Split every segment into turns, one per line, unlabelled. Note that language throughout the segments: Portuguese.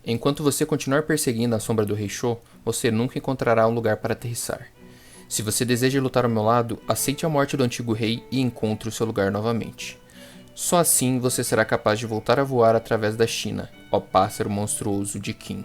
Enquanto você continuar perseguindo a sombra do Rei Sho, você nunca encontrará um lugar para aterrissar. Se você deseja lutar ao meu lado, aceite a morte do antigo rei e encontre o seu lugar novamente. Só assim você será capaz de voltar a voar através da China, ó pássaro monstruoso de Qin.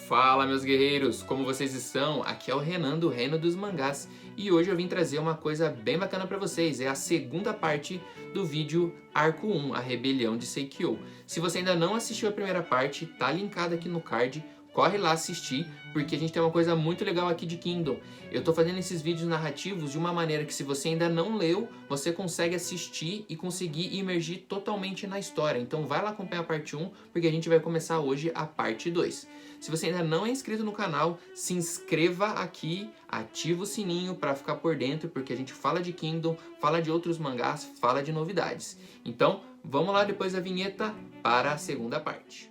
Fala, meus guerreiros, como vocês estão? Aqui é o Renan do Reino dos Mangás e hoje eu vim trazer uma coisa bem bacana pra vocês. É a segunda parte do vídeo Arco 1, a Rebelião de Seikyo. Se você ainda não assistiu a primeira parte, tá linkado aqui no card. Corre lá assistir, porque a gente tem uma coisa muito legal aqui de Kingdom. Eu tô fazendo esses vídeos narrativos de uma maneira que, se você ainda não leu, você consegue assistir e conseguir imergir totalmente na história. Então vai lá acompanhar a parte 1, porque a gente vai começar hoje a parte 2. Se você ainda não é inscrito no canal, se inscreva aqui, ativa o sininho para ficar por dentro, porque a gente fala de Kingdom, fala de outros mangás, fala de novidades. Então, vamos lá depois da vinheta para a segunda parte.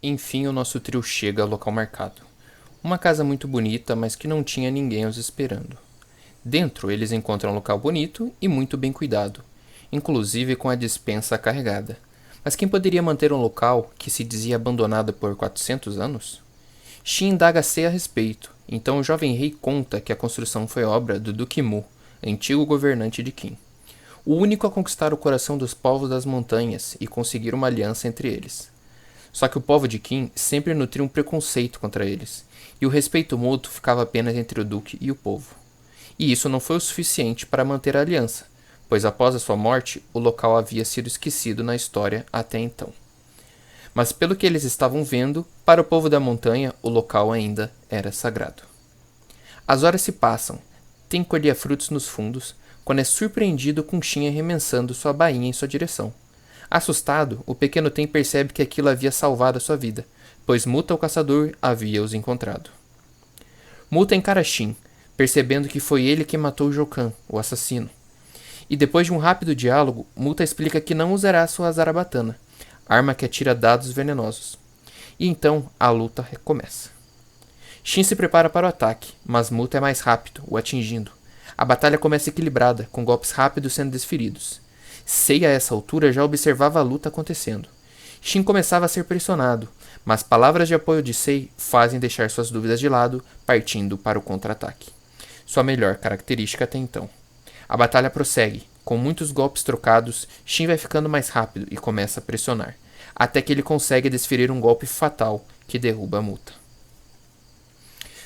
Enfim, o nosso trio chega ao local marcado. Uma casa muito bonita, mas que não tinha ninguém os esperando. Dentro, eles encontram um local bonito e muito bem cuidado, inclusive com a despensa carregada. Mas quem poderia manter um local que se dizia abandonado por 400 anos? Shin indaga Sei a respeito, então o jovem rei conta que a construção foi obra do Duque Mu, antigo governante de Qin. O único a conquistar o coração dos povos das montanhas e conseguir uma aliança entre eles. Só que o povo de Qin sempre nutria um preconceito contra eles, e o respeito mútuo ficava apenas entre o duque e o povo. E isso não foi o suficiente para manter a aliança, pois após a sua morte, o local havia sido esquecido na história até então. Mas pelo que eles estavam vendo, para o povo da montanha, o local ainda era sagrado. As horas se passam, Ten colhia frutos nos fundos, quando é surpreendido com Shin arremessando sua bainha em sua direção. Assustado, o pequeno Ten percebe que aquilo havia salvado a sua vida, pois Muta o caçador havia os encontrado. Muta encara Shin, percebendo que foi ele que matou Jokan, o assassino. E depois de um rápido diálogo, Muta explica que não usará sua Zarabatana, arma que atira dados venenosos. E então a luta recomeça. Shin se prepara para o ataque, mas Muta é mais rápido, o atingindo. A batalha começa equilibrada, com golpes rápidos sendo desferidos. Sei a essa altura já observava a luta acontecendo. Shin começava a ser pressionado, mas palavras de apoio de Sei fazem deixar suas dúvidas de lado, partindo para o contra-ataque. Sua melhor característica até então. A batalha prossegue. Com muitos golpes trocados, Shin vai ficando mais rápido e começa a pressionar, até que ele consegue desferir um golpe fatal que derruba Muta.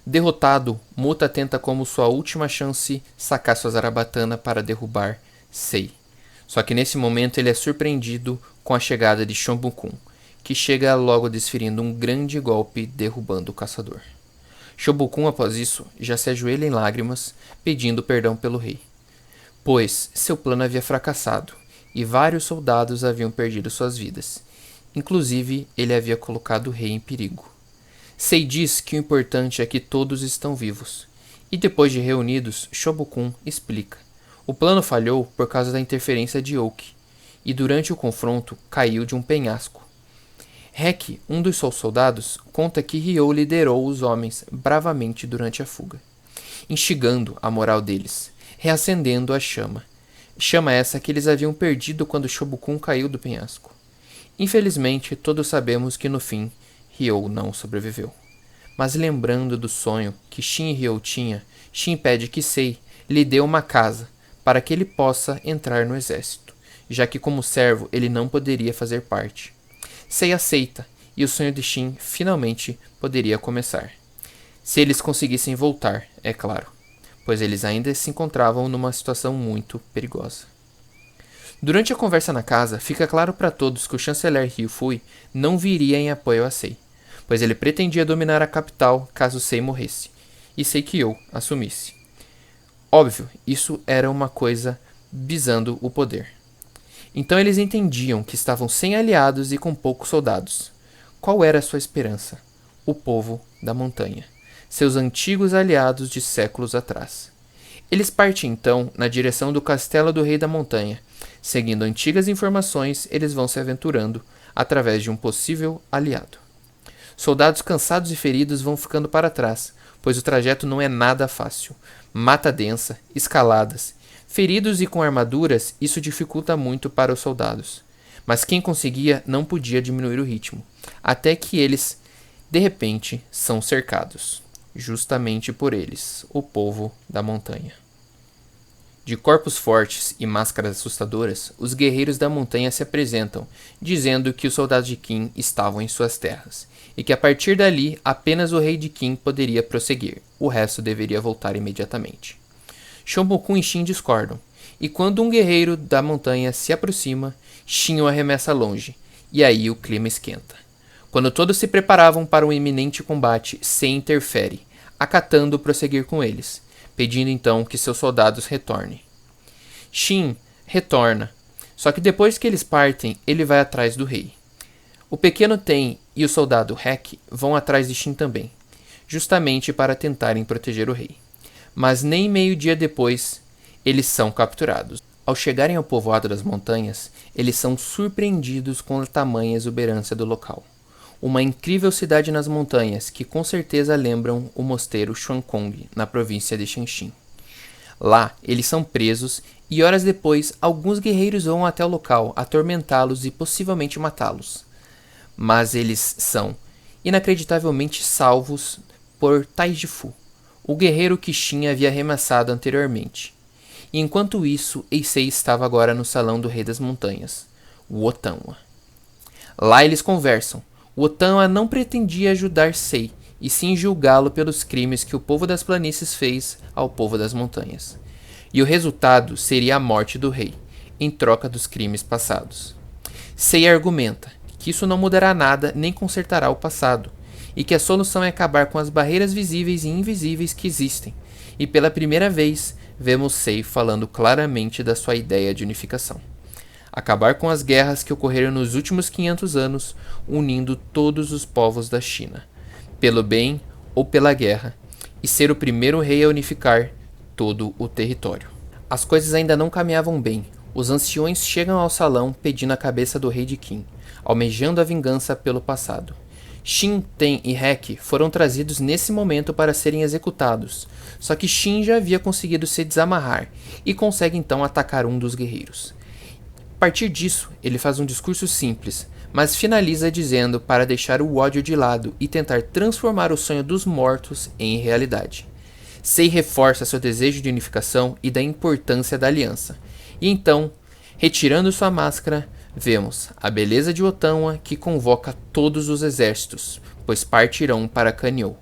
Derrotado, Muta tenta como sua última chance sacar sua Zarabatana para derrubar Sei. Só que nesse momento ele é surpreendido com a chegada de Shobukun, que chega logo desferindo um grande golpe derrubando o caçador. Shobukun, após isso, já se ajoelha em lágrimas, pedindo perdão pelo rei, pois seu plano havia fracassado e vários soldados haviam perdido suas vidas. Inclusive, ele havia colocado o rei em perigo. Sei diz que o importante é que todos estão vivos, e depois de reunidos, Shobukun explica. O plano falhou por causa da interferência de Oki, e durante o confronto caiu de um penhasco. Heki, um dos seus soldados, conta que Ryo liderou os homens bravamente durante a fuga, instigando a moral deles, reacendendo a chama. Chama essa que eles haviam perdido quando Shobukun caiu do penhasco. Infelizmente, todos sabemos que no fim, Ryo não sobreviveu. Mas lembrando do sonho que Shin e Ryo tinha, Shin pede que Sei lhe dê uma casa, para que ele possa entrar no exército, já que como servo ele não poderia fazer parte. Sei aceita, e o sonho de Shin finalmente poderia começar. Se eles conseguissem voltar, é claro, pois eles ainda se encontravam numa situação muito perigosa. Durante a conversa na casa, fica claro para todos que o chanceler Ryufui não viria em apoio a Sei, pois ele pretendia dominar a capital caso Sei morresse, e Seikyo assumisse. Óbvio, isso era uma coisa visando o poder. Então eles entendiam que estavam sem aliados e com poucos soldados. Qual era a sua esperança? O povo da montanha, seus antigos aliados de séculos atrás. Eles partem então na direção do castelo do Rei da Montanha. Seguindo antigas informações, eles vão se aventurando através de um possível aliado. Soldados cansados e feridos vão ficando para trás, pois o trajeto não é nada fácil. Mata densa, escaladas. Feridos e com armaduras, isso dificulta muito para os soldados. Mas quem conseguia não podia diminuir o ritmo, até que eles, de repente, são cercados. Justamente por eles, o povo da montanha. De corpos fortes e máscaras assustadoras, os guerreiros da montanha se apresentam, dizendo que os soldados de Qin estavam em suas terras, e que a partir dali apenas o rei de Qin poderia prosseguir, o resto deveria voltar imediatamente. Shobukun e Shin discordam, e quando um guerreiro da montanha se aproxima, Shin o arremessa longe, e aí o clima esquenta. Quando todos se preparavam para um iminente combate, Sei interfere, acatando prosseguir com eles, pedindo então que seus soldados retornem. Shin retorna, só que depois que eles partem, ele vai atrás do rei. O pequeno Ten e o soldado Hek vão atrás de Shin também, justamente para tentarem proteger o rei. Mas nem meio-dia depois, eles são capturados. Ao chegarem ao povoado das montanhas, eles são surpreendidos com a tamanha exuberância do local. Uma incrível cidade nas montanhas que com certeza lembram o mosteiro Xuankong, na província de Shaanxi. Lá, eles são presos e horas depois, alguns guerreiros vão até o local atormentá-los e possivelmente matá-los. Mas eles são inacreditavelmente salvos por Taijifu, o guerreiro que Shin havia arremessado anteriormente. E enquanto isso, Eisei estava agora no salão do Rei das Montanhas, o Otanwa. Lá eles conversam. O Otanwa não pretendia ajudar Sei, e sim julgá-lo pelos crimes que o povo das planícies fez ao povo das montanhas. E o resultado seria a morte do rei, em troca dos crimes passados. Sei argumenta que isso não mudará nada nem consertará o passado, e que a solução é acabar com as barreiras visíveis e invisíveis que existem. E pela primeira vez, vemos Sei falando claramente da sua ideia de unificação. Acabar com as guerras que ocorreram nos últimos 500 anos, unindo todos os povos da China, pelo bem ou pela guerra, e ser o primeiro rei a unificar todo o território. As coisas ainda não caminhavam bem. Os anciões chegam ao salão pedindo a cabeça do rei de Qin, almejando a vingança pelo passado. Shin, Ten e Hek foram trazidos nesse momento para serem executados, só que Shin já havia conseguido se desamarrar e consegue então atacar um dos guerreiros. A partir disso, ele faz um discurso simples, mas finaliza dizendo para deixar o ódio de lado e tentar transformar o sonho dos mortos em realidade. Sei reforça seu desejo de unificação e da importância da aliança. E então, retirando sua máscara, vemos a beleza de Otanwa que convoca todos os exércitos, pois partirão para Kanyou,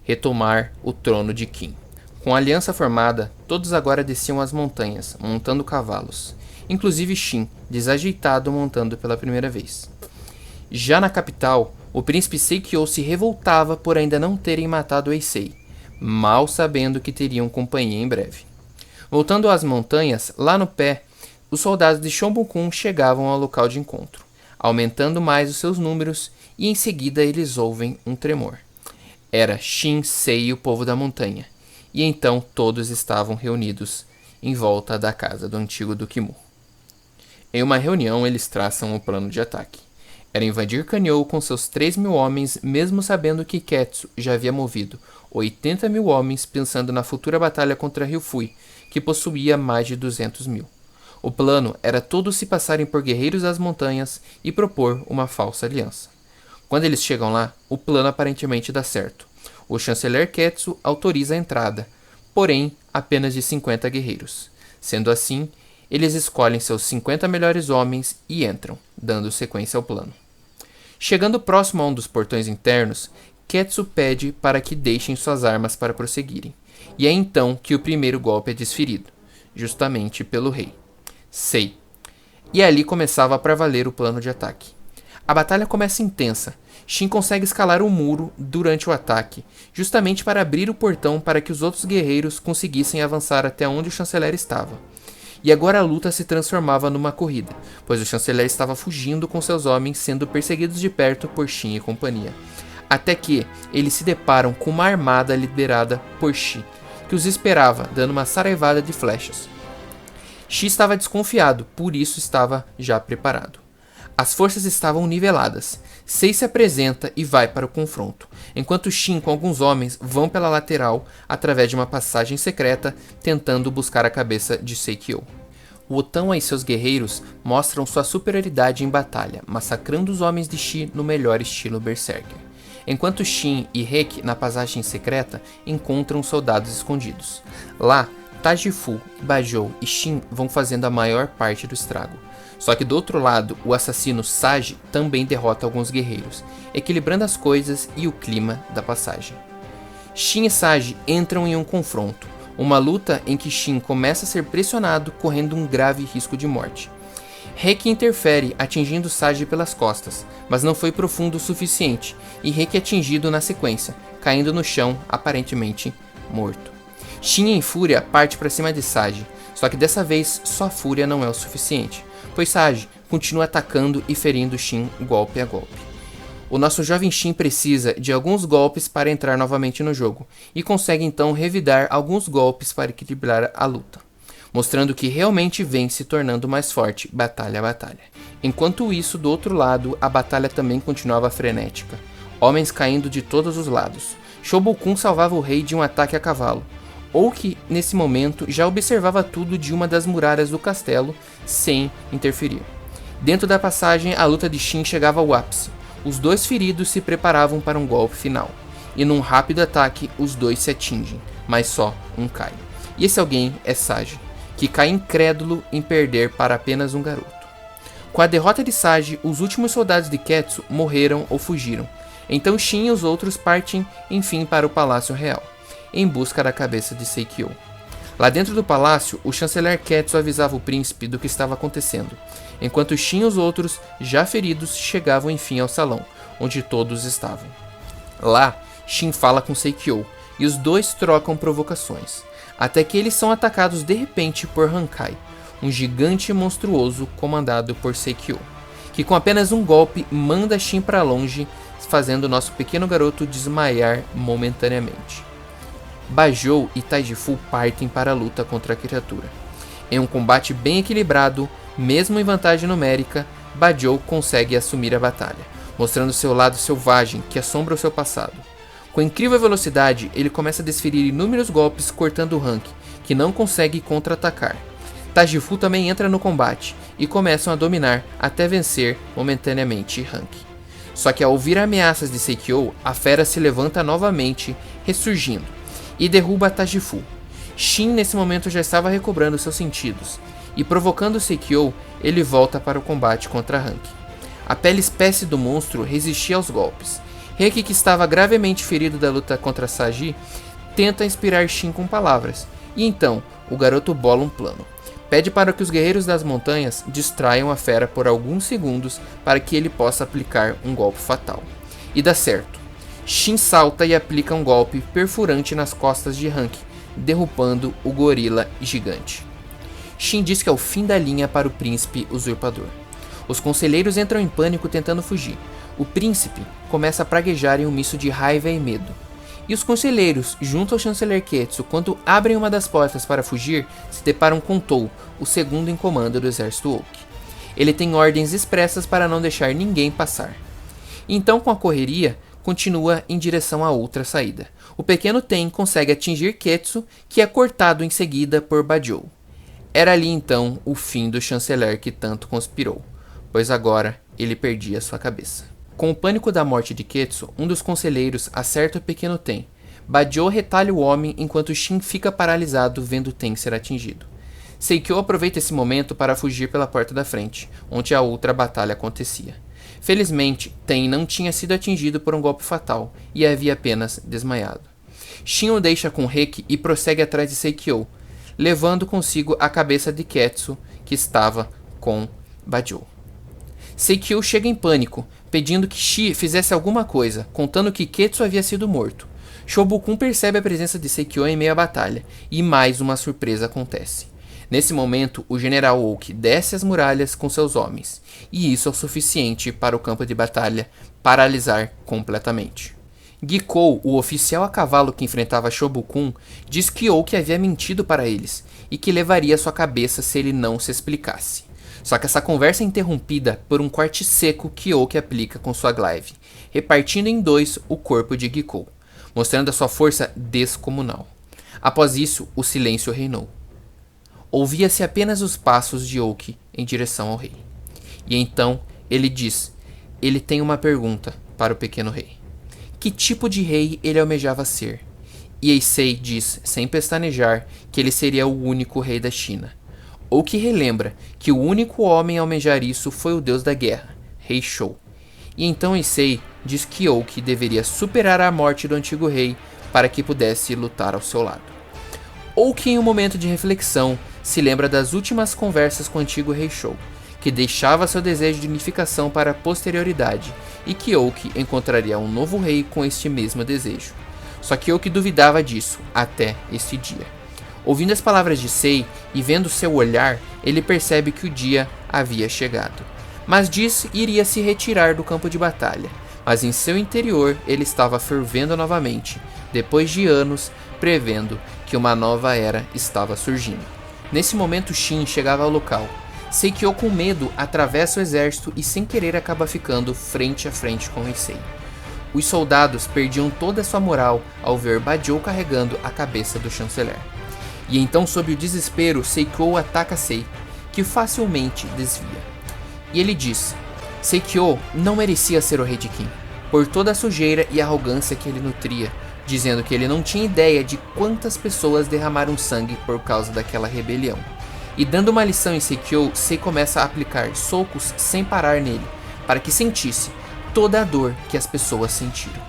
retomar o trono de Qin. Com a aliança formada, todos agora desciam as montanhas, montando cavalos. Inclusive Shin, desajeitado montando pela primeira vez. Já na capital, o príncipe Seikyo se revoltava por ainda não terem matado Eisei, mal sabendo que teriam companhia em breve. Voltando às montanhas, lá no pé, os soldados de Shobukun chegavam ao local de encontro, aumentando mais os seus números, e em seguida eles ouvem um tremor. Era Shin, Sei e o povo da montanha, e então todos estavam reunidos em volta da casa do antigo Duke Mu. Em uma reunião, eles traçam o plano de ataque. Era invadir Kanyou com seus 3.000 homens, mesmo sabendo que Ketsu já havia movido 80.000 homens pensando na futura batalha contra Ryufui, que possuía mais de 200.000. O plano era todos se passarem por guerreiros das montanhas e propor uma falsa aliança. Quando eles chegam lá, o plano aparentemente dá certo. O chanceler Ketsu autoriza a entrada, porém apenas de 50 guerreiros. Sendo assim, eles escolhem seus 50 melhores homens e entram, dando sequência ao plano. Chegando próximo a um dos portões internos, Ketsu pede para que deixem suas armas para prosseguirem, e é então que o primeiro golpe é desferido, justamente pelo rei, Sei. E ali começava para valer o plano de ataque. A batalha começa intensa. Shin consegue escalar o muro durante o ataque, justamente para abrir o portão para que os outros guerreiros conseguissem avançar até onde o chanceler estava. E agora a luta se transformava numa corrida, pois o chanceler estava fugindo com seus homens, sendo perseguidos de perto por Shin e companhia. Até que eles se deparam com uma armada liderada por Shi, que os esperava, dando uma saraivada de flechas. Shi estava desconfiado, por isso estava já preparado. As forças estavam niveladas. Sei se apresenta e vai para o confronto, enquanto Shin com alguns homens vão pela lateral através de uma passagem secreta tentando buscar a cabeça de Seikyo. Wotan e seus guerreiros mostram sua superioridade em batalha, massacrando os homens de Shi no melhor estilo Berserker, enquanto Shin e Heiki na passagem secreta encontram soldados escondidos. Lá, Tajifu, Bajou e Shin vão fazendo a maior parte do estrago. Só que do outro lado, o assassino Sage também derrota alguns guerreiros, equilibrando as coisas e o clima da passagem. Shin e Sage entram em um confronto, uma luta em que Shin começa a ser pressionado, correndo um grave risco de morte. Heiki interfere, atingindo Sage pelas costas, mas não foi profundo o suficiente, e Heiki é atingido na sequência, caindo no chão, aparentemente morto. Shin em fúria parte para cima de Sage, só que dessa vez só a fúria não é o suficiente, pois Sage continua atacando e ferindo Shin golpe a golpe. O nosso jovem Shin precisa de alguns golpes para entrar novamente no jogo, e consegue então revidar alguns golpes para equilibrar a luta, mostrando que realmente vem se tornando mais forte batalha a batalha. Enquanto isso, do outro lado, a batalha também continuava frenética, homens caindo de todos os lados. Shobokun salvava o rei de um ataque a cavalo, Oki, nesse momento, já observava tudo de uma das muralhas do castelo, sem interferir. Dentro da passagem, a luta de Shin chegava ao ápice. Os dois feridos se preparavam para um golpe final, e num rápido ataque, os dois se atingem, mas só um cai. E esse alguém é Sage, que cai incrédulo em perder para apenas um garoto. Com a derrota de Sage, os últimos soldados de Ketsu morreram ou fugiram, então Shin e os outros partem, enfim, para o Palácio Real, em busca da cabeça de Seikyo. Lá dentro do palácio, o chanceler Ketsu avisava o príncipe do que estava acontecendo, enquanto Shin e os outros, já feridos, chegavam enfim ao salão, onde todos estavam. Lá, Shin fala com Seikyo, e os dois trocam provocações, até que eles são atacados de repente por Hankai, um gigante monstruoso comandado por Seikyo, que com apenas um golpe manda Shin para longe, fazendo nosso pequeno garoto desmaiar momentaneamente. Bajou e Taijifu partem para a luta contra a criatura. Em um combate bem equilibrado, mesmo em vantagem numérica, Bajou consegue assumir a batalha, mostrando seu lado selvagem que assombra o seu passado. Com incrível velocidade, ele começa a desferir inúmeros golpes cortando o Hank, que não consegue contra-atacar. Taijifu também entra no combate, e começam a dominar até vencer momentaneamente Hank. Só que ao ouvir ameaças de Seikyo, a fera se levanta novamente, ressurgindo, e derruba Taijifu. Shin nesse momento já estava recobrando seus sentidos, e provocando Seikyo, ele volta para o combate contra Hank. A pele espécie do monstro resistia aos golpes. Heiki, que estava gravemente ferido da luta contra Sage, tenta inspirar Shin com palavras, e então o garoto bola um plano. Pede para que os guerreiros das montanhas distraiam a fera por alguns segundos para que ele possa aplicar um golpe fatal. E dá certo. Shin salta e aplica um golpe perfurante nas costas de Hank, derrubando o gorila gigante. Shin diz que é o fim da linha para o príncipe usurpador. Os conselheiros entram em pânico tentando fugir. O príncipe começa a praguejar em um misto de raiva e medo. E os conselheiros, junto ao chanceler Ketsu, quando abrem uma das portas para fugir, se deparam com Tou, o segundo em comando do exército Oki. Ele tem ordens expressas para não deixar ninguém passar. Então, com a correria, continua em direção a outra saída. O pequeno Ten consegue atingir Ketsu, que é cortado em seguida por Bajou. Era ali então o fim do chanceler que tanto conspirou, pois agora ele perdia sua cabeça. Com o pânico da morte de Ketsu, um dos conselheiros acerta o pequeno Ten. Bajou retalha o homem enquanto Shin fica paralisado vendo Ten ser atingido. Seikyo aproveita esse momento para fugir pela porta da frente, onde a outra batalha acontecia. Felizmente, Ten não tinha sido atingido por um golpe fatal e havia apenas desmaiado. Shin o deixa com Heiki e prossegue atrás de Seikyo, levando consigo a cabeça de Ketsu, que estava com Bajou. Seikyo chega em pânico, pedindo que Shi fizesse alguma coisa, contando que Ketsu havia sido morto. Shobokun percebe a presença de Seikyo em meio à batalha, e mais uma surpresa acontece. Nesse momento, o general Oki desce as muralhas com seus homens, e isso é o suficiente para o campo de batalha paralisar completamente. Gikou, o oficial a cavalo que enfrentava Shobokun, diz que Oki havia mentido para eles, e que levaria sua cabeça se ele não se explicasse. Só que essa conversa é interrompida por um corte seco que Oak aplica com sua glaive, repartindo em dois o corpo de Gekkou, mostrando a sua força descomunal. Após isso, o silêncio reinou. Ouvia-se apenas os passos de Oak em direção ao rei. E então ele diz: ele tem uma pergunta para o pequeno rei. Que tipo de rei ele almejava ser? E Eisei diz, sem pestanejar, que ele seria o único rei da China. Oak relembra que o único homem a almejar isso foi o deus da guerra, Rei Shou. E então Eisei diz que Oak deveria superar a morte do antigo rei para que pudesse lutar ao seu lado. Oak, em um momento de reflexão, se lembra das últimas conversas com o antigo Rei Shou, que deixava seu desejo de unificação para a posterioridade, e que Oak encontraria um novo rei com este mesmo desejo. Só que Oak duvidava disso, até este dia. Ouvindo as palavras de Sei e vendo seu olhar, ele percebe que o dia havia chegado. Mas diz iria se retirar do campo de batalha, mas em seu interior ele estava fervendo novamente, depois de anos prevendo que uma nova era estava surgindo. Nesse momento Shin chegava ao local. Seikyo, com medo, atravessa o exército e sem querer acaba ficando frente a frente com Issei. Os soldados perdiam toda a sua moral ao ver Bajou carregando a cabeça do chanceler. E então, sob o desespero, Seikyo ataca Sei, que facilmente desvia. E ele diz: Seikyo não merecia ser o rei de Qin, por toda a sujeira e arrogância que ele nutria, dizendo que ele não tinha ideia de quantas pessoas derramaram sangue por causa daquela rebelião. E dando uma lição em Seikyo, Sei começa a aplicar socos sem parar nele, para que sentisse toda a dor que as pessoas sentiram.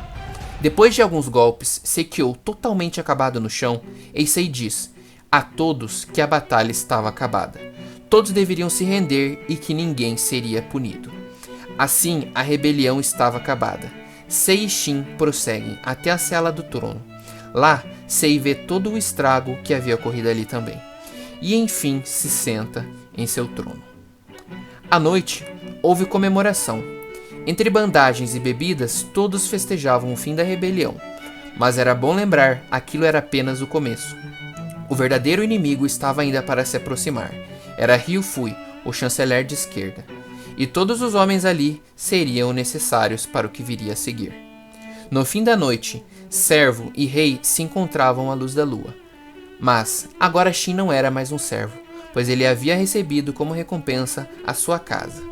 Depois de alguns golpes, Seikyo totalmente acabado no chão, Eisei diz a todos que a batalha estava acabada. Todos deveriam se render e que ninguém seria punido. Assim, a rebelião estava acabada. Sei e Shin prosseguem até a cela do trono. Lá, Sei vê todo o estrago que havia ocorrido ali também. E enfim se senta em seu trono. À noite, houve comemoração. Entre bandagens e bebidas, todos festejavam o fim da rebelião. Mas era bom lembrar, aquilo era apenas o começo. O verdadeiro inimigo estava ainda para se aproximar. Era Ryu Fui, o chanceler de esquerda. E todos os homens ali seriam necessários para o que viria a seguir. No fim da noite, servo e rei se encontravam à luz da lua. Mas agora Shin não era mais um servo, pois ele havia recebido como recompensa a sua casa.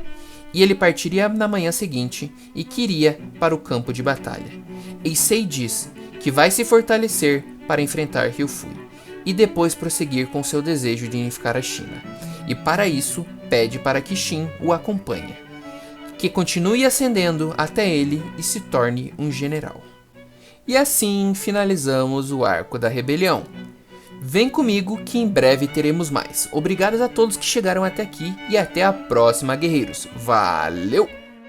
E ele partiria na manhã seguinte e queria para o campo de batalha. Eisei diz que vai se fortalecer para enfrentar Ryu Fui e depois prosseguir com seu desejo de unificar a China. E para isso pede para que Shin o acompanhe, que continue ascendendo até ele e se torne um general. E assim finalizamos o arco da rebelião. Vem comigo que em breve teremos mais. Obrigados a todos que chegaram até aqui e até a próxima, guerreiros. Valeu!